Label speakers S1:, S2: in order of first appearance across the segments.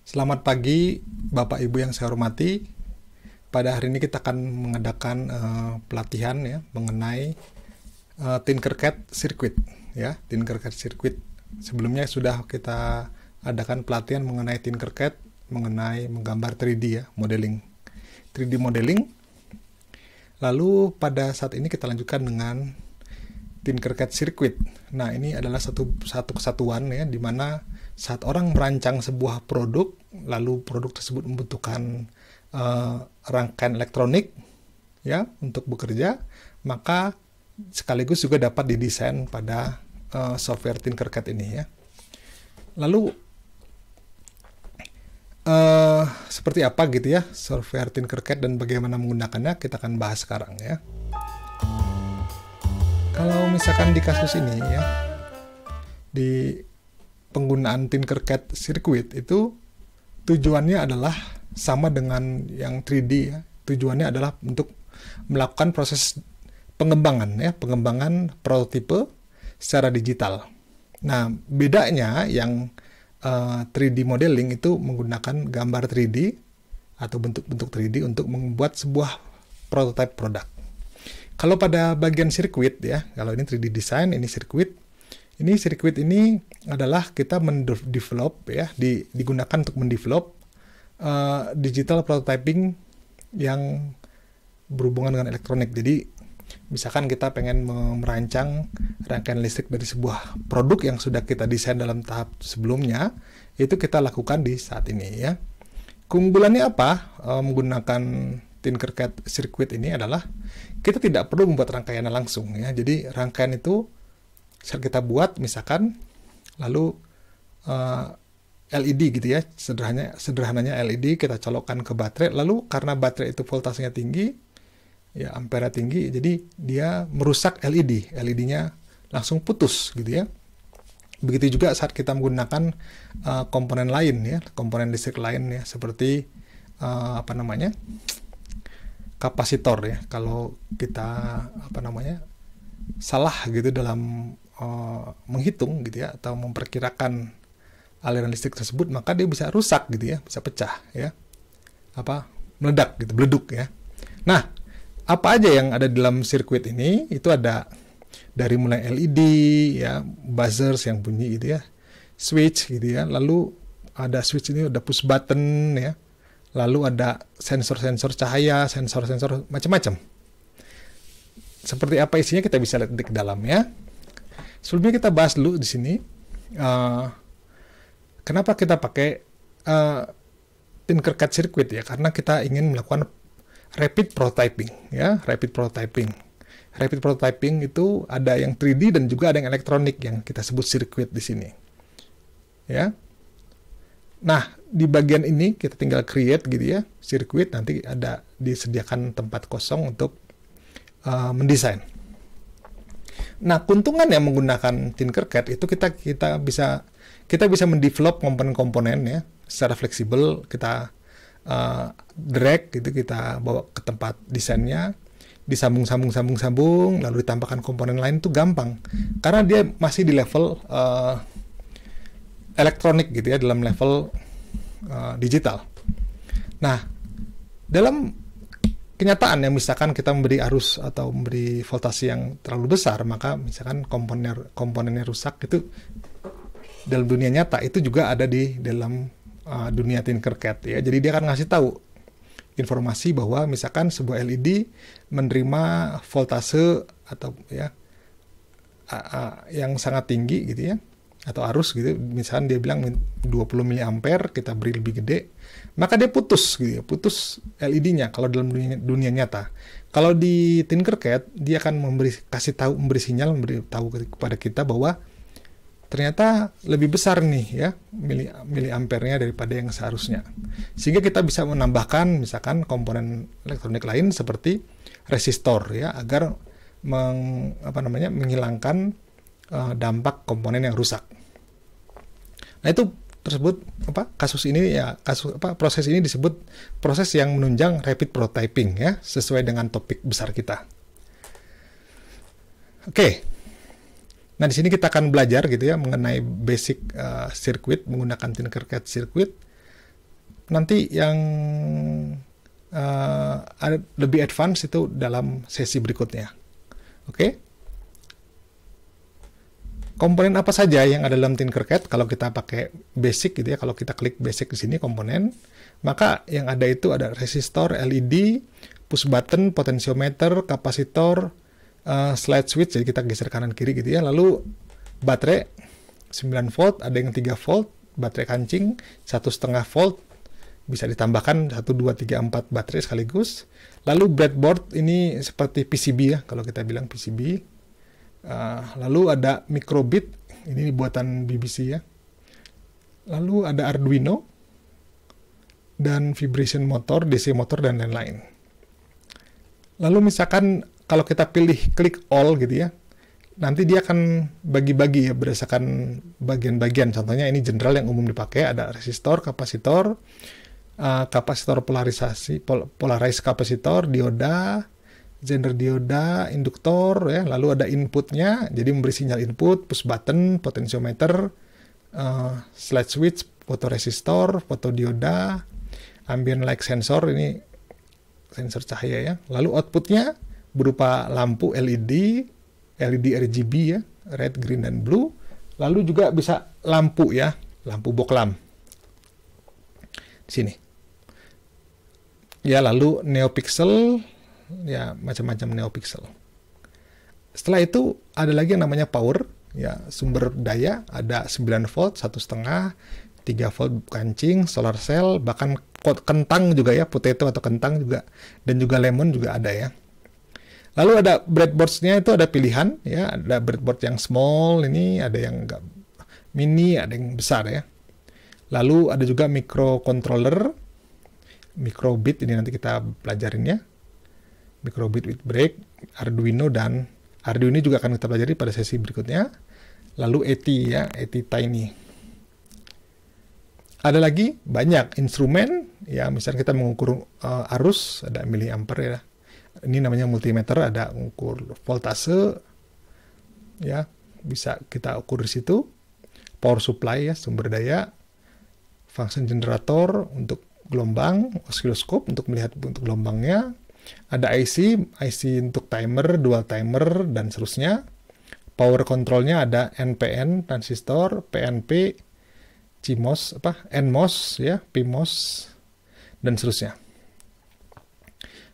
S1: Selamat pagi Bapak Ibu yang saya hormati. Pada hari ini kita akan mengadakan pelatihan ya mengenai Tinkercad Circuit ya, Tinkercad Circuit. Sebelumnya sudah kita adakan pelatihan mengenai Tinkercad, mengenai menggambar 3D ya, modeling. 3D modeling. Lalu pada saat ini kita lanjutkan dengan Tinkercad Circuit. Nah, ini adalah satu kesatuan ya, di mana saat orang merancang sebuah produk, lalu produk tersebut membutuhkan rangkaian elektronik ya untuk bekerja, maka sekaligus juga dapat didesain pada software Tinkercad ini ya. Lalu seperti apa gitu ya software Tinkercad dan bagaimana menggunakannya, kita akan bahas sekarang ya. Kalau misalkan di kasus ini ya, di penggunaan Tinkercad Circuit itu tujuannya adalah sama dengan yang 3D ya. Tujuannya adalah untuk melakukan proses pengembangan ya, pengembangan prototipe secara digital. Nah, bedanya yang 3D modeling itu menggunakan gambar 3D atau bentuk-bentuk 3D untuk membuat sebuah prototipe produk. Kalau pada bagian sirkuit ya, kalau ini 3D design, ini sirkuit. Ini sirkuit ini adalah kita mendevelop ya, digunakan untuk mendevelop digital prototyping yang berhubungan dengan elektronik. Jadi misalkan kita pengen merancang rangkaian listrik dari sebuah produk yang sudah kita desain dalam tahap sebelumnya, itu kita lakukan di saat ini ya. Keunggulannya apa? Menggunakan Tinkercad Circuit ini adalah kita tidak perlu membuat rangkaiannya langsung ya. Jadi rangkaian itu saat kita buat misalkan, lalu LED gitu ya, sederhananya LED kita colokkan ke baterai, lalu karena baterai itu voltasenya tinggi ya, ampere tinggi, jadi dia merusak LED-nya langsung putus gitu ya. Begitu juga saat kita menggunakan komponen lain ya, komponen listrik lain ya, seperti kapasitor ya. Kalau kita salah gitu dalam menghitung gitu ya, atau memperkirakan aliran listrik tersebut, maka dia bisa rusak gitu ya, bisa pecah ya, meledak gitu, beleduk ya. Nah, apa aja yang ada dalam sirkuit ini? Itu ada dari mulai LED ya, buzzers yang bunyi gitu ya, switch gitu ya, lalu ada switch ini, ada push button ya, lalu ada sensor-sensor cahaya, sensor-sensor macam-macam. Seperti apa isinya kita bisa lihat di dalam ya. Sebelumnya kita bahas dulu di sini kenapa kita pakai Tinkercad Circuit ya, karena kita ingin melakukan rapid prototyping ya, rapid prototyping. Rapid prototyping itu ada yang 3D dan juga ada yang elektronik yang kita sebut sirkuit di sini. Ya. Nah, di bagian ini kita tinggal create gitu ya, sirkuit, nanti ada disediakan tempat kosong untuk mendesain. Nah, keuntungan yang menggunakan Tinkercad itu kita bisa mendevelop komponen-komponen ya secara fleksibel, kita drag gitu, kita bawa ke tempat desainnya, disambung, lalu ditambahkan komponen lain, itu gampang karena dia masih di level elektronik gitu ya, dalam level digital. Nah, dalam kenyataan ya, misalkan kita memberi arus atau memberi voltase yang terlalu besar, maka misalkan komponennya rusak, itu dalam dunia nyata itu juga ada di dalam dunia Tinkercad ya. Jadi dia akan ngasih tahu informasi bahwa misalkan sebuah LED menerima voltase atau ya yang sangat tinggi gitu ya, atau arus gitu, misalkan dia bilang 20 mA, kita beri lebih gede, maka dia putus gitu ya, putus LED-nya kalau dalam dunia nyata. Kalau di Tinkercad dia akan memberi sinyal, memberi tahu kepada kita bahwa ternyata lebih besar nih ya miliampernya daripada yang seharusnya. Sehingga kita bisa menambahkan misalkan komponen elektronik lain seperti resistor ya, agar menghilangkan dampak komponen yang rusak. Nah, itu tersebut kasus ini ya, proses ini disebut proses yang menunjang rapid prototyping ya, sesuai dengan topik besar kita. Oke. Nah, di sini kita akan belajar gitu ya mengenai basic circuit menggunakan Tinkercad Circuit. nanti yang lebih advance itu dalam sesi berikutnya. Oke. Komponen apa saja yang ada dalam Tinkercad kalau kita pakai basic gitu ya, kalau kita klik basic di sini komponen, maka yang ada itu ada resistor, LED, push button, potentiometer, kapasitor, slide switch, jadi kita geser kanan kiri gitu ya. Lalu baterai 9 volt, ada yang 3 volt, baterai kancing 1,5 volt, bisa ditambahkan 1, 2, 3, 4 baterai sekaligus. Lalu breadboard ini seperti PCB ya, kalau kita bilang PCB. Lalu ada microbit, ini buatan BBC ya. Lalu ada Arduino, dan vibration motor, DC motor, dan lain-lain. Lalu misalkan kalau kita pilih klik all gitu ya, nanti dia akan bagi-bagi ya berdasarkan bagian-bagian. Contohnya ini general yang umum dipakai, ada resistor, kapasitor, kapasitor polarisasi, polarized kapasitor, dioda, Zener dioda, induktor, ya, lalu ada inputnya, jadi memberi sinyal input, push button, potentiometer, slide switch, fotoresistor, fotodioda, ambient light sensor, ini sensor cahaya ya, lalu outputnya berupa lampu LED, LED RGB ya, red, green, dan blue, lalu juga bisa lampu ya, lampu boklam, sini. Ya, lalu neopixel, ya macam-macam neopixel. Setelah itu ada lagi yang namanya power, ya sumber daya, ada 9 volt, 1,5, 3 volt kancing, solar cell, bahkan kentang juga ya, potato atau kentang juga, dan juga lemon juga ada ya. Lalu ada breadboards-nya itu ada pilihan ya, ada breadboard yang small, ini ada yang enggak mini, ada yang besar ya. Lalu ada juga microcontroller, microbit, ini nanti kita pelajarin ya. Microbit with break, Arduino, dan Arduino juga akan kita pelajari pada sesi berikutnya. Lalu AT ya, AT Tiny. Ada lagi banyak instrumen ya, misalnya kita mengukur arus, ada miliampere ya. Ini namanya multimeter, ada mengukur voltase ya, bisa kita ukur di situ. Power supply ya, sumber daya. Function generator untuk gelombang, osiloskop untuk melihat bentuk gelombangnya. Ada IC untuk timer, dual timer, dan seterusnya. Power controlnya ada NPN, transistor, PNP, CMOS, NMOS, ya, PMOS, dan seterusnya.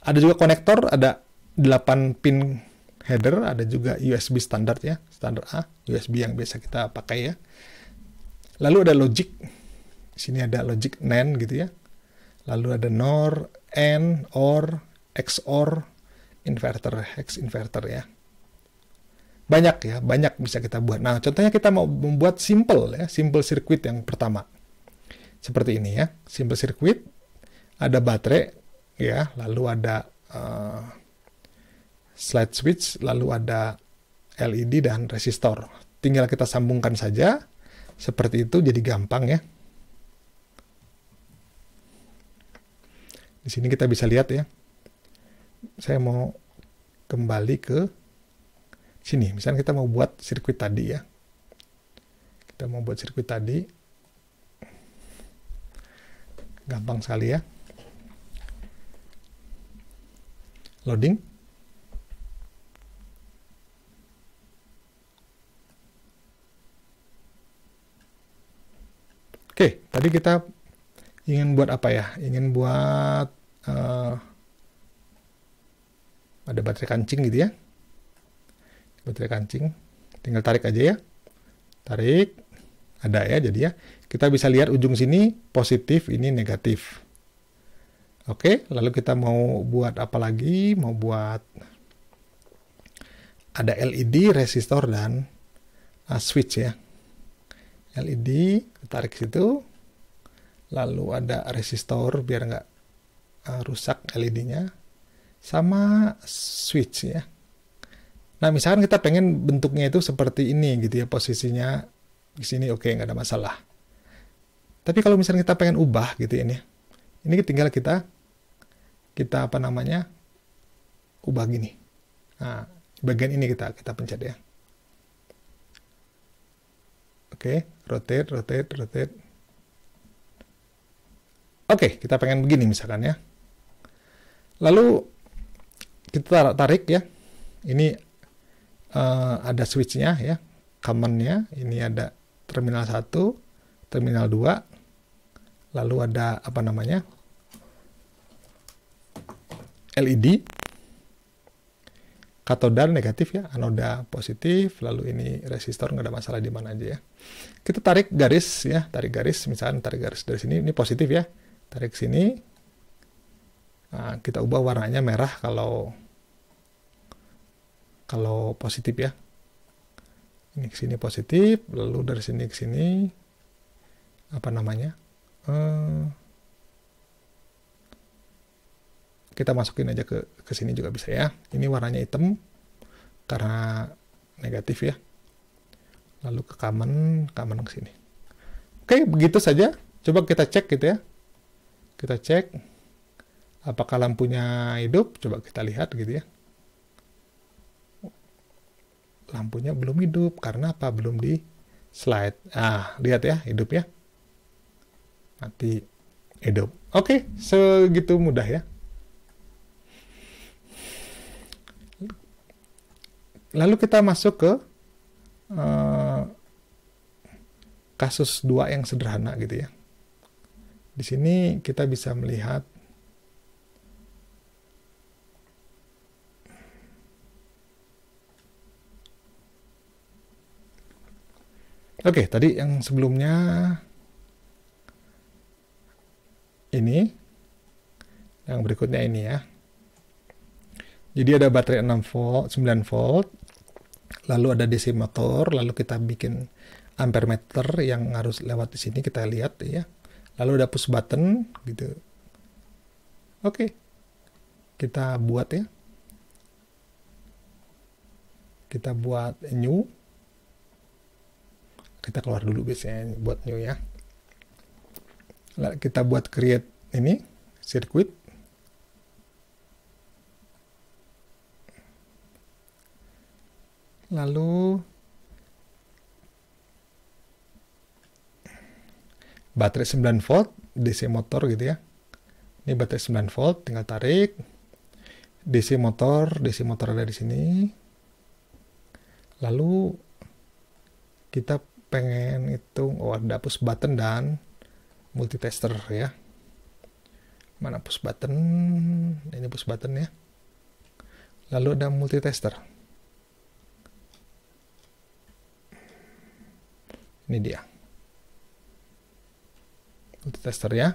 S1: Ada juga konektor, ada 8 pin header, ada juga USB standar ya, standar A, USB yang biasa kita pakai ya. Lalu ada logic, di sini ada logic NAND gitu ya. Lalu ada NOR, AND, OR, XOR, inverter, hex inverter ya. Banyak ya, banyak bisa kita buat. Nah, contohnya kita mau membuat simple ya, simple circuit yang pertama. Seperti ini ya, simple circuit, ada baterai ya, lalu ada slide switch, lalu ada LED dan resistor. Tinggal kita sambungkan saja, seperti itu, jadi gampang ya. Di sini kita bisa lihat ya. Saya mau kembali ke sini. Misalnya kita mau buat sirkuit tadi ya. Kita mau buat sirkuit tadi. Gampang sekali ya. Loading. Oke, tadi kita ingin buat apa ya? Ingin buat ada baterai kancing gitu ya. Baterai kancing. Tinggal tarik aja ya. Tarik. Ada ya, jadi ya. Kita bisa lihat ujung sini positif, ini negatif. Oke, lalu kita mau buat apa lagi? Mau buat ada LED, resistor, dan switch ya. LED, tarik situ. Lalu ada resistor biar nggak rusak LED-nya. Sama switch ya. Nah, misalkan kita pengen bentuknya itu seperti ini gitu ya, posisinya di sini, oke, nggak ada masalah. Tapi kalau misalnya kita pengen ubah gitu ya, ini tinggal kita apa namanya, ubah gini. Nah, bagian ini kita pencet ya. Oke, rotate. Oke, kita pengen begini misalkan ya. Lalu kita tarik ya. Ini ada switch-nya ya, common-nya. Ini ada terminal 1, terminal 2. Lalu ada apa namanya? LED. Katoda negatif ya, anoda positif, lalu ini resistor, nggak ada masalah di mana aja ya. Kita tarik garis ya, tarik garis, misalkan tarik garis dari sini, ini positif ya, tarik sini. Nah, kita ubah warnanya merah kalau positif ya. Ini ke sini positif, lalu dari sini ke sini apa namanya? Kita masukin aja ke sini juga bisa ya. Ini warnanya hitam karena negatif ya. Lalu ke common ke sini. Oke, begitu saja. Coba kita cek gitu ya. Kita cek apakah lampunya hidup. Coba kita lihat gitu ya. Lampunya belum hidup karena apa? Belum di slide. Ah, lihat ya, hidup ya. Mati, hidup. Oke, segitu mudah ya. Lalu kita masuk ke kasus 2 yang sederhana gitu ya. Di sini kita bisa melihat oke, tadi yang sebelumnya ini, yang berikutnya ini ya. Jadi ada baterai 6 volt, 9 volt, lalu ada DC motor, lalu kita bikin ampere meter yang harus lewat di sini, kita lihat ya. Lalu ada push button gitu. Oke. Kita buat ya. Kita buat new. Kita keluar dulu biasanya buat new ya. Lalu kita buat create ini circuit. Lalu baterai 9 volt DC motor gitu ya. Ini baterai 9 volt, tinggal tarik. DC motor ada di sini. Lalu kita pengen hitung, oh ada push button dan multitester ya. Mana push button? Ini push button ya. Lalu ada multitester. Ini dia. Multitester ya.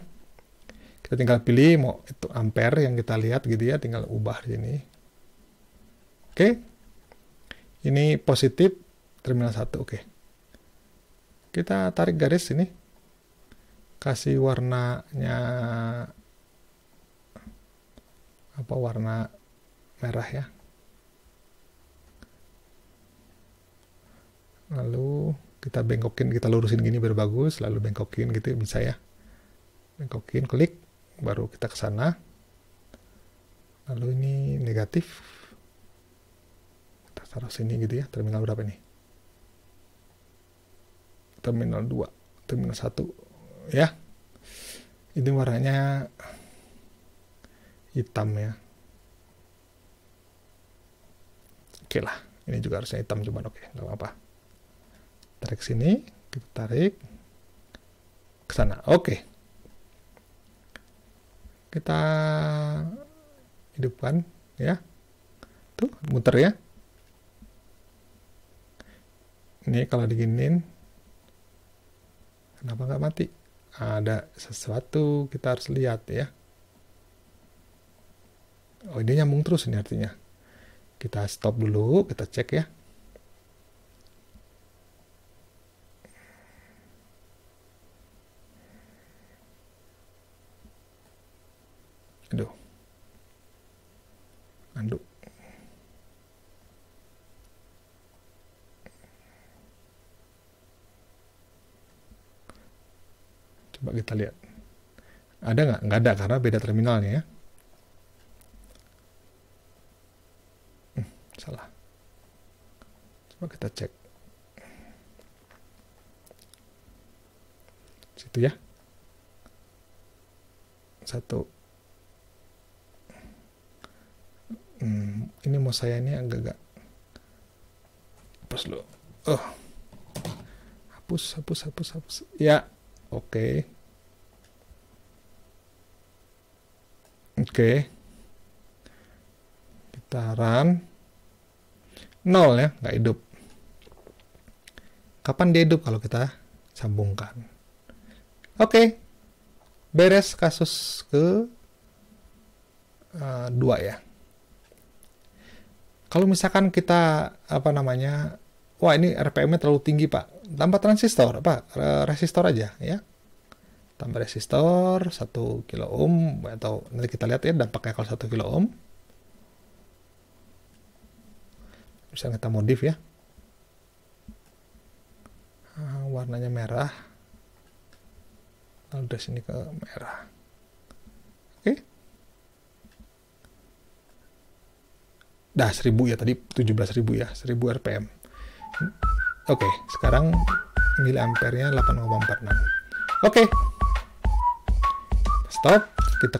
S1: Kita tinggal pilih mau itu ampere yang kita lihat gitu ya, tinggal ubah di sini. Oke. Ini positif terminal 1, oke. Kita tarik garis ini. Kasih warnanya apa, warna merah ya. Lalu kita bengkokin, kita lurusin gini biar bagus, lalu bengkokin gitu bisa ya. Bengkokin, klik, baru kita ke sana. Lalu ini negatif. Kita taruh sini gitu ya, terminal berapa nih? Terminal 2, terminal 1 ya. Ini warnanya hitam ya. Oke lah, ini juga harusnya hitam, cuman oke, nggak apa-apa. Tarik sini, kita tarik ke sana. Oke. Kita hidupkan ya. Tuh, muter ya. Ini kalau diginin, kenapa nggak mati? Ada sesuatu, kita harus lihat ya. Oh, ini nyambung terus ini artinya. Kita stop dulu, kita cek ya. Aduh. Aduh. Coba kita lihat. Ada nggak? Nggak ada karena beda terminalnya ya. Salah. Coba kita cek. Situ ya. satu. Ini mau saya ini agak-agak hapus lo. Hapus. Ya, oke. Kita run. 0 ya, nggak hidup. Kapan dia hidup? Kalau kita sambungkan. Oke. Beres kasus ke 2 ya. Kalau misalkan kita wah ini RPM-nya terlalu tinggi Pak, tambah transistor, resistor aja ya. Tambah resistor 1 kilo ohm, atau nanti kita lihat ya dampaknya kalau 1 kilo ohm. Bisa kita modif ya. Warnanya merah. Lalu dari sini ke merah. Oke. Dah 1000 ya, tadi 17.000 ya, 1000 RPM. Oke, sekarang miliampernya 8,46. Oke. Stop, kita